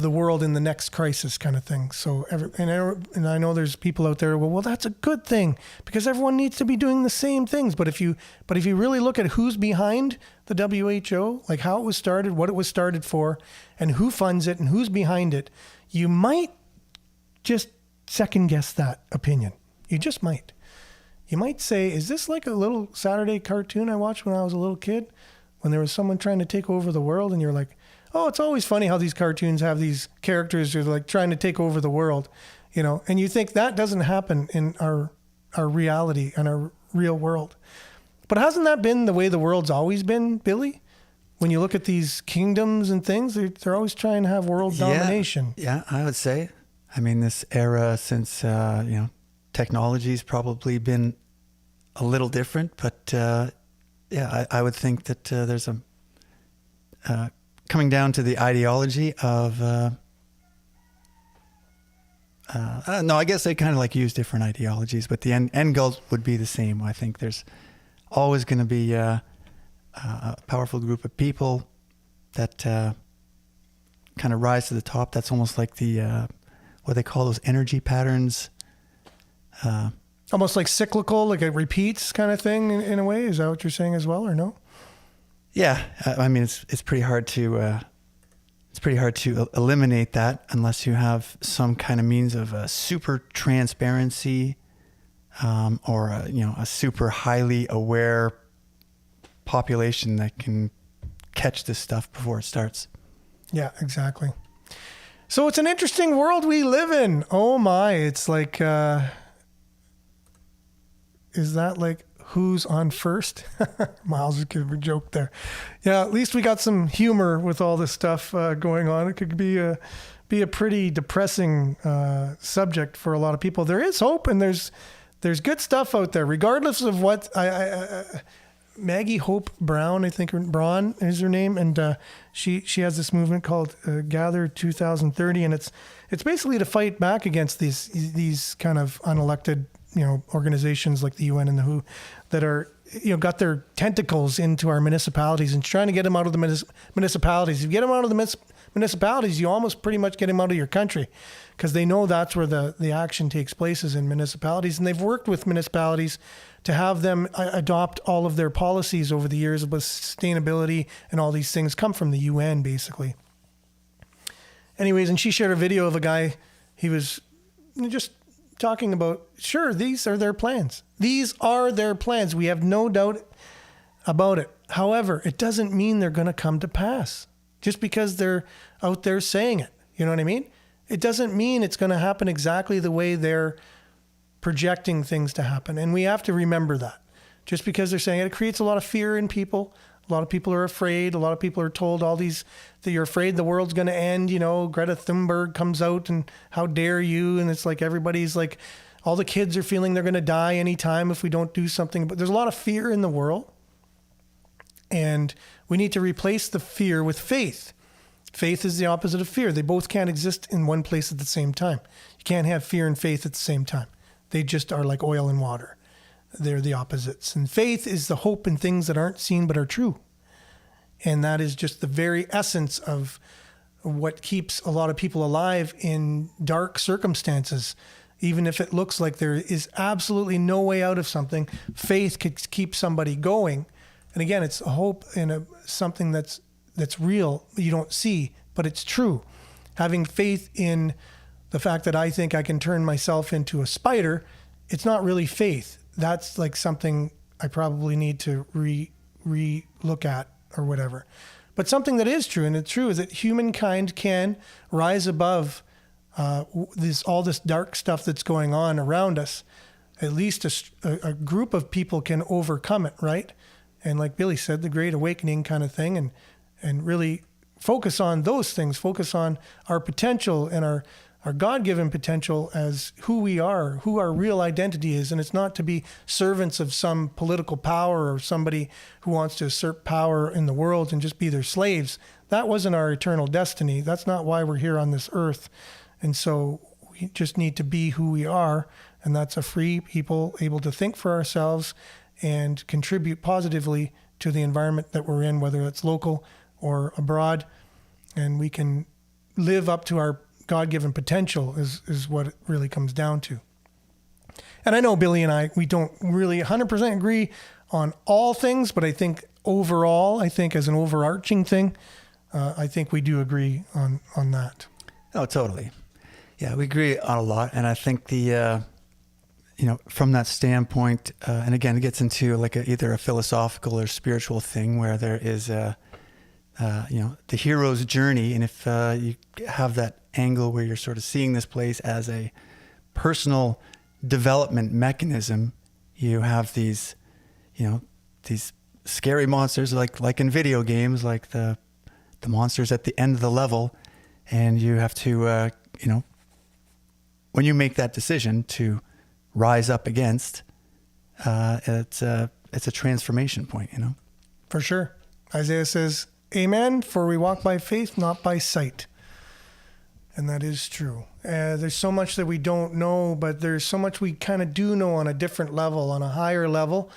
the world in the next crisis kind of thing. So, and I know there's people out there, well, that's a good thing, because everyone needs to be doing the same things. But if you really look at who's behind the WHO, like how it was started, what it was started for, and who funds it and who's behind it, you might just second guess that opinion. You just might. You might say, is this like a little Saturday cartoon I watched when I was a little kid, when there was someone trying to take over the world, and you're like, oh, it's always funny how these cartoons have these characters who are like trying to take over the world, and you think that doesn't happen in our reality and our real world. But hasn't that been the way the world's always been, Billy? When you look at these kingdoms and things, they're always trying to have world domination. Yeah, I would say. I mean, this era since, technology's probably been a little different, but I would think that there's a coming down to the ideology of, I guess they kind of like use different ideologies, but the end goal would be the same. I think there's always going to be a powerful group of people that kind of rise to the top. That's almost like the, what they call those energy patterns. Almost like cyclical, like it repeats kind of thing in a way. Is that what you're saying as well, or no? Yeah, I mean, it's pretty hard to eliminate that unless you have some kind of means of super transparency, or a super highly aware population that can catch this stuff before it starts. Yeah, exactly. So it's an interesting world we live in. Oh my, it's like, is that like who's on first? Miles is giving a joke there. Yeah, at least we got some humor with all this stuff going on. It could be a pretty depressing subject for a lot of people. There is hope, and there's good stuff out there, regardless of what Maggie Hope Brown, I think, Braun is her name, and she has this movement called Gather 2030, and it's basically to fight back against these kind of unelected organizations like the UN and the WHO that are got their tentacles into our municipalities and trying to get them out of the municipalities. If you get them out of the municipalities, you almost pretty much get them out of your country, because they know that's where the action takes place, is in municipalities. And they've worked with municipalities to have them adopt all of their policies over the years with sustainability, and all these things come from the UN basically. Anyways, and she shared a video of a guy, he was just talking about, sure, these are their plans. These are their plans. We have no doubt about it. However, it doesn't mean they're going to come to pass just because they're out there saying it. You know what I mean? It doesn't mean it's going to happen exactly the way they're projecting things to happen. And we have to remember that. just because they're saying it. It creates a lot of fear in people. A lot of people are afraid. A lot of people are told that you're afraid the world's going to end. Greta Thunberg comes out and how dare you? And it's like everybody's like, all the kids are feeling they're going to die anytime if we don't do something. But there's a lot of fear in the world. And we need to replace the fear with faith. Faith is the opposite of fear. They both can't exist in one place at the same time. You can't have fear and faith at the same time. They just are like oil and water. They're the opposites. And faith is the hope in things that aren't seen but are true. And that is just the very essence of what keeps a lot of people alive in dark circumstances. Even if it looks like there is absolutely no way out of something, faith could keep somebody going. And again, it's a hope in something that's real, you don't see, but it's true. Having faith in the fact that I think I can turn myself into a spider, it's not really faith. That's like something I probably need to re-look at or whatever. But something that is true, and it's true, is that humankind can rise above all this dark stuff that's going on around us. At least a group of people can overcome it, right? And like Billy said, the Great Awakening kind of thing, and really focus on those things, focus on our potential and our God-given potential as who we are, who our real identity is. And it's not to be servants of some political power or somebody who wants to assert power in the world and just be their slaves. That wasn't our eternal destiny. That's not why we're here on this earth. And so we just need to be who we are. And that's a free people able to think for ourselves and contribute positively to the environment that we're in, whether it's local or abroad. And we can live up to our God-given potential is what it really comes down to. And I know Billy and I, we don't really 100% agree on all things, but I think overall, as an overarching thing, I think we do agree on that. Oh, totally. Yeah, we agree on a lot. And I think from that standpoint, and again, it gets into like either a philosophical or spiritual thing where there is the hero's journey. And if you have that angle where you're sort of seeing this place as a personal development mechanism, you have these scary monsters like in video games, like the monsters at the end of the level. And you have to, when you make that decision to rise up against, it's a transformation point, For sure. Isaiah says, "Amen, for we walk by faith, not by sight." And that is true. There's so much that we don't know, but there's so much we kind of do know on a different level, on a higher level.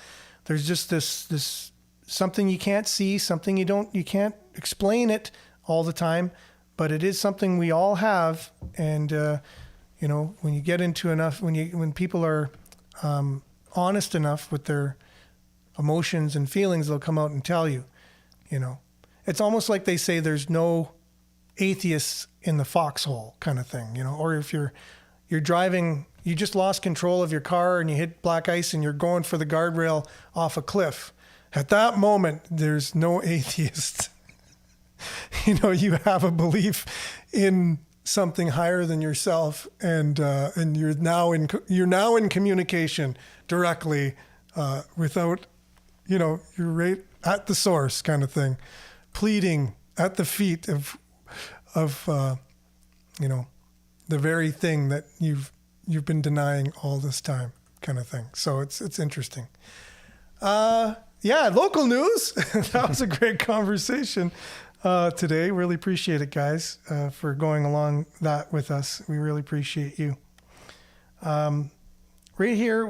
There's just this something you can't see, something you can't explain it all the time, but it is something we all have. And when you get into enough, when people are honest enough with their emotions and feelings, they'll come out and tell you. It's almost like they say there's no atheists in the foxhole kind of thing, or if you're driving, you just lost control of your car and you hit black ice and you're going for the guardrail off a cliff. At that moment, there's no atheist. You have a belief in something higher than yourself, and you're now in communication directly without, you're right at the source kind of thing, pleading at the feet of the very thing that you've been denying all this time kind of thing. So it's interesting. Local news. That was a great conversation today. Really appreciate it, guys, for going along that with us. We really appreciate you. Right here,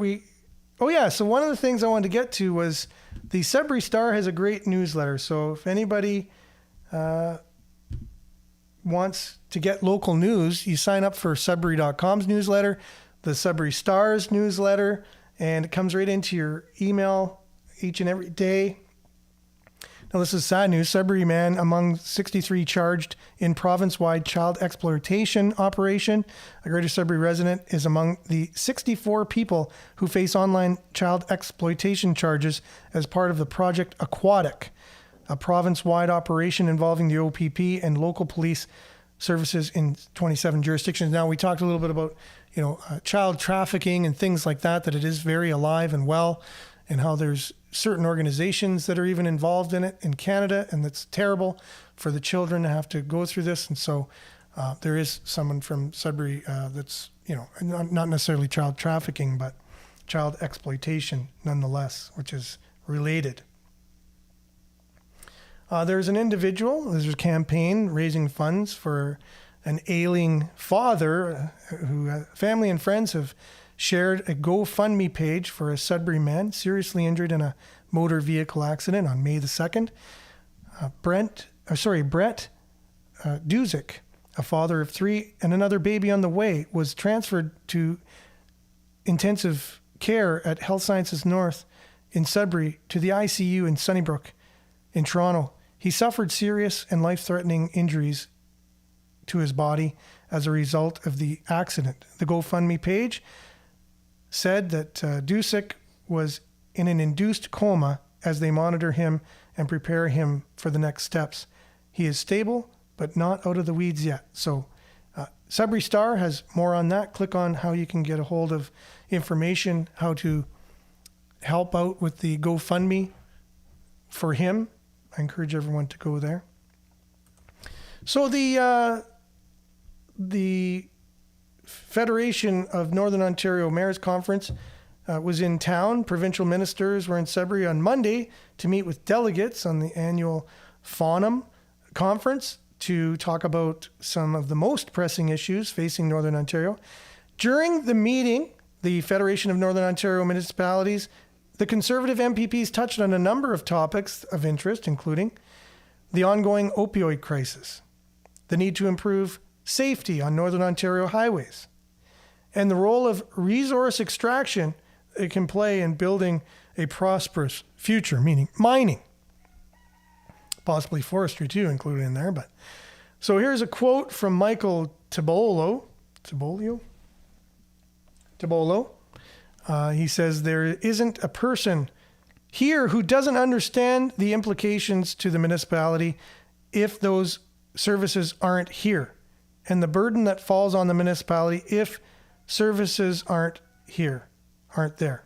so one of the things I wanted to get to was the Sudbury Star has a great newsletter. So if anybody wants to get local news, you sign up for Sudbury.com's newsletter, the Sudbury Star's newsletter, and it comes right into your email each and every day. Now, this is sad news. Sudbury man among 63 charged in province-wide child exploitation operation. A Greater Sudbury resident is among the 64 people who face online child exploitation charges as part of the Project Aquatic, a province-wide operation involving the OPP and local police services in 27 jurisdictions. Now, we talked a little bit about, child trafficking and things like that it is very alive and well. and how there's certain organizations that are even involved in it in Canada, and that's terrible for the children to have to go through this. And so there is someone from Sudbury that's, not necessarily child trafficking, but child exploitation nonetheless, which is related. There's an individual, there's a campaign raising funds for an ailing father who family and friends have shared a GoFundMe page for a Sudbury man seriously injured in a motor vehicle accident on May the 2nd. Brett Duzick, a father of 3 and another baby on the way, was transferred to intensive care at Health Sciences North in Sudbury to the ICU in Sunnybrook in Toronto. He suffered serious and life-threatening injuries to his body as a result of the accident. The GoFundMe page said that Dusick was in an induced coma as they monitor him and prepare him for the next steps. He is stable, but not out of the weeds yet. So Sudbury Star has more on that. Click on how you can get a hold of information, how to help out with the GoFundMe for him. I encourage everyone to go there. So the Federation of Northern Ontario Mayors Conference was in town. Provincial ministers were in Sudbury on Monday to meet with delegates on the annual FONUM conference to talk about some of the most pressing issues facing Northern Ontario. During the meeting, the Federation of Northern Ontario Municipalities, the Conservative MPPs touched on a number of topics of interest, including the ongoing opioid crisis, the need to improve safety on Northern Ontario highways, and the role of resource extraction it can play in building a prosperous future, meaning mining. Possibly forestry too included in there. But so here's a quote from Michael Tibolo. He says, "There isn't a person here who doesn't understand the implications to the municipality if those services aren't here, and the burden that falls on the municipality if services aren't there."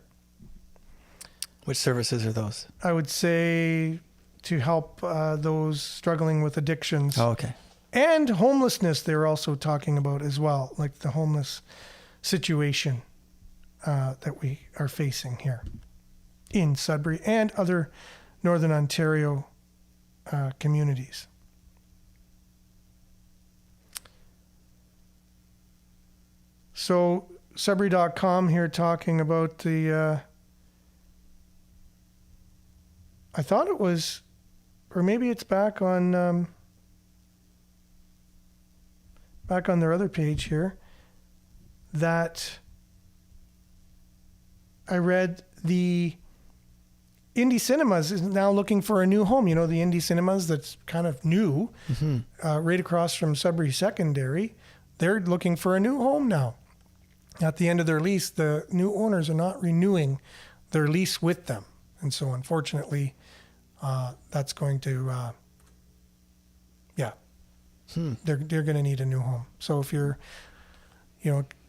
Which services are those? I would say to help those struggling with addictions. Oh, okay. And homelessness, they were also talking about as well, like the homeless situation that we are facing here in Sudbury and other Northern Ontario communities. So Sudbury.com here talking about the, I thought it was, or maybe it's back on their other page here, that I read the Indie Cinemas is now looking for a new home. You know, the Indie Cinemas that's kind of new, right across from Sudbury Secondary. They're looking for a new home now. At the end of their lease, the new owners are not renewing their lease with them. And so unfortunately, that's going to, they're going to need a new home. So if you're,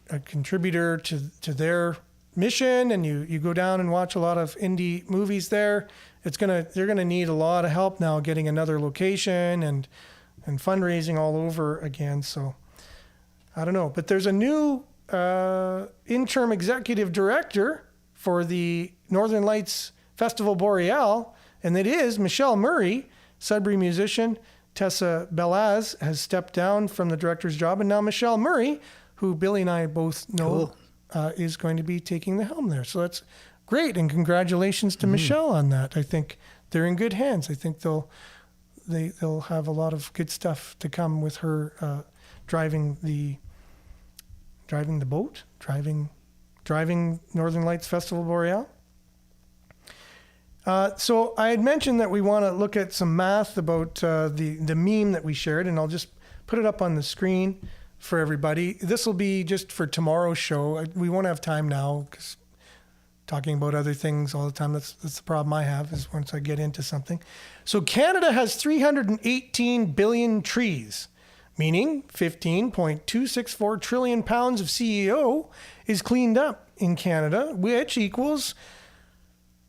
a contributor to their mission and you go down and watch a lot of indie movies there, they're going to need a lot of help now getting another location and fundraising all over again. So I don't know, but there's a new interim executive director for the Northern Lights Festival Boreal, and it is Michelle Murray, Sudbury musician. Tessa Belaz has stepped down from the director's job, and now Michelle Murray, who Billy and I both know, is going to be taking the helm there. So that's great, and congratulations to Michelle on that. I think they're in good hands. I think they'll have a lot of good stuff to come with her driving the boat, driving Northern Lights Festival Boreal. So I had mentioned that we want to look at some math about the meme that we shared, and I'll just put it up on the screen for everybody. This will be just for tomorrow's show. We won't have time now because talking about other things all the time, that's the problem I have is once I get into something. So Canada has 318 billion trees, meaning 15.264 trillion pounds of CEO is cleaned up in Canada, which equals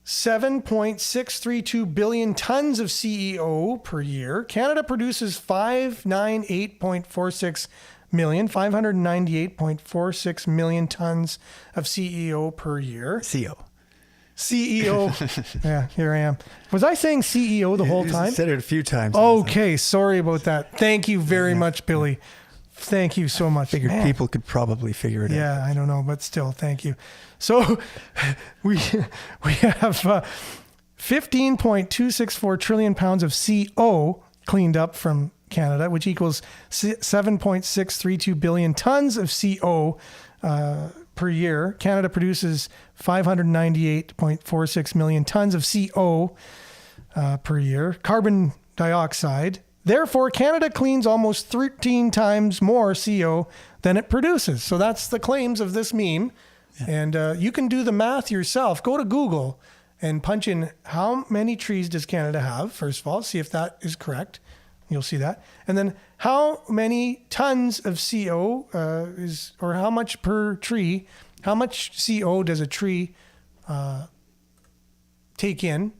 7.632 billion tons of CEO per year. Canada produces 598.46 million tons of CEO per year. CEO. Yeah, here I am. Was I saying CEO the whole time? You said it a few times. Okay, sorry about that. Thank you very much, Billy. Thank you so much. Figured people could probably figure it out. Yeah, I don't know, but still, thank you. So we have 15.264 trillion pounds of CO cleaned up from Canada, which equals 7.632 billion tons of CO per year. Canada produces 598.46 million tons of CO per year. Carbon dioxide. Therefore, Canada cleans almost 13 times more CO than it produces. So that's the claims of this meme. Yeah. And you can do the math yourself. Go to Google and punch in how many trees does Canada have, first of all, see if that is correct. You'll see that. And then how many tons of CO or how much per tree, how much CO does a tree take in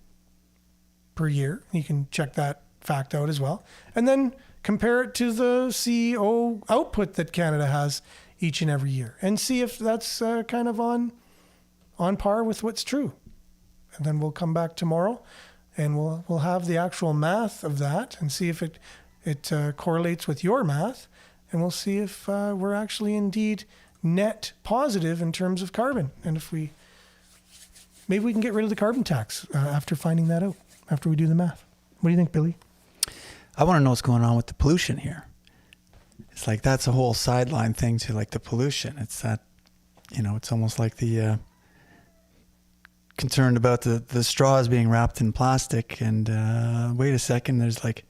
per year? You can check that fact out as well. And then compare it to the CO output that Canada has each and every year and see if that's kind of on par with what's true. And then we'll come back tomorrow and we'll have the actual math of that and see if it correlates with your math, and we'll see if we're actually indeed net positive in terms of carbon, and if maybe we can get rid of the carbon tax after finding that out, after we do the math. What do you think, Billy? I want to know what's going on with the pollution here. It's like that's a whole sideline thing to like the pollution. It's that, it's almost like the concerned about the straws being wrapped in plastic, and wait a second, there's like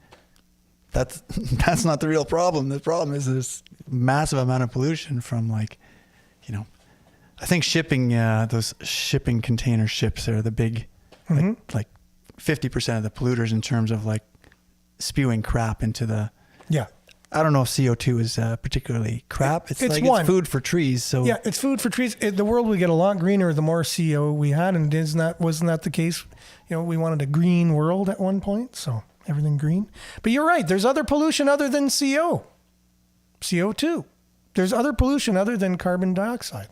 that's not the real problem. The problem is this massive amount of pollution from I think shipping, those shipping container ships are the big, like 50% of the polluters in terms of like spewing crap into the, I don't know if CO2 is particularly crap. It's food for trees. So yeah, it's food for trees. The world would get a lot greener the more CO we had, and wasn't that the case? We wanted a green world at one point, so everything green. But you're right. There's other pollution other than CO2. There's other pollution other than carbon dioxide.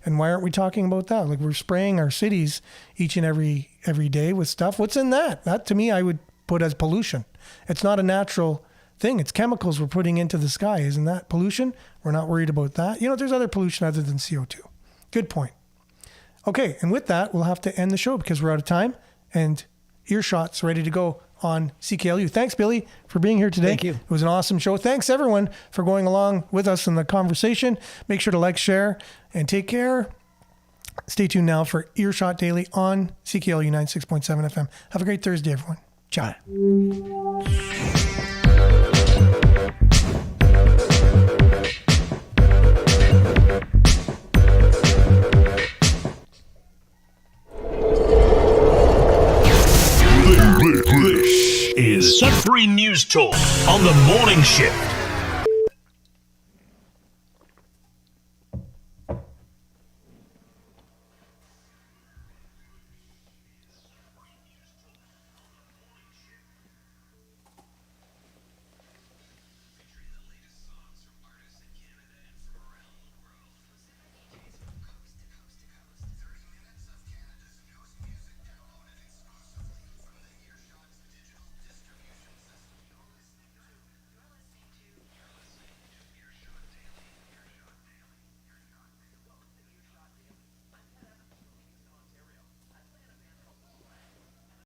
And why aren't we talking about that? Like, we're spraying our cities each and every day with stuff. What's in that? That to me, I would put as pollution. It's not a natural thing. It's chemicals we're putting into the sky. Isn't that pollution? We're not worried about that. There's other pollution other than CO2. Good point. Okay. And with that, we'll have to end the show because we're out of time, and Earshot's ready to go on CKLU. Thanks, Billy, for being here today. Thank you. It was an awesome show. Thanks, everyone, for going along with us in the conversation. Make sure to like, share, and take care. Stay tuned now for Earshot Daily on CKLU 96.7 FM. Have a great Thursday, everyone. Ciao. This is Sudbury News Talk on the morning shift.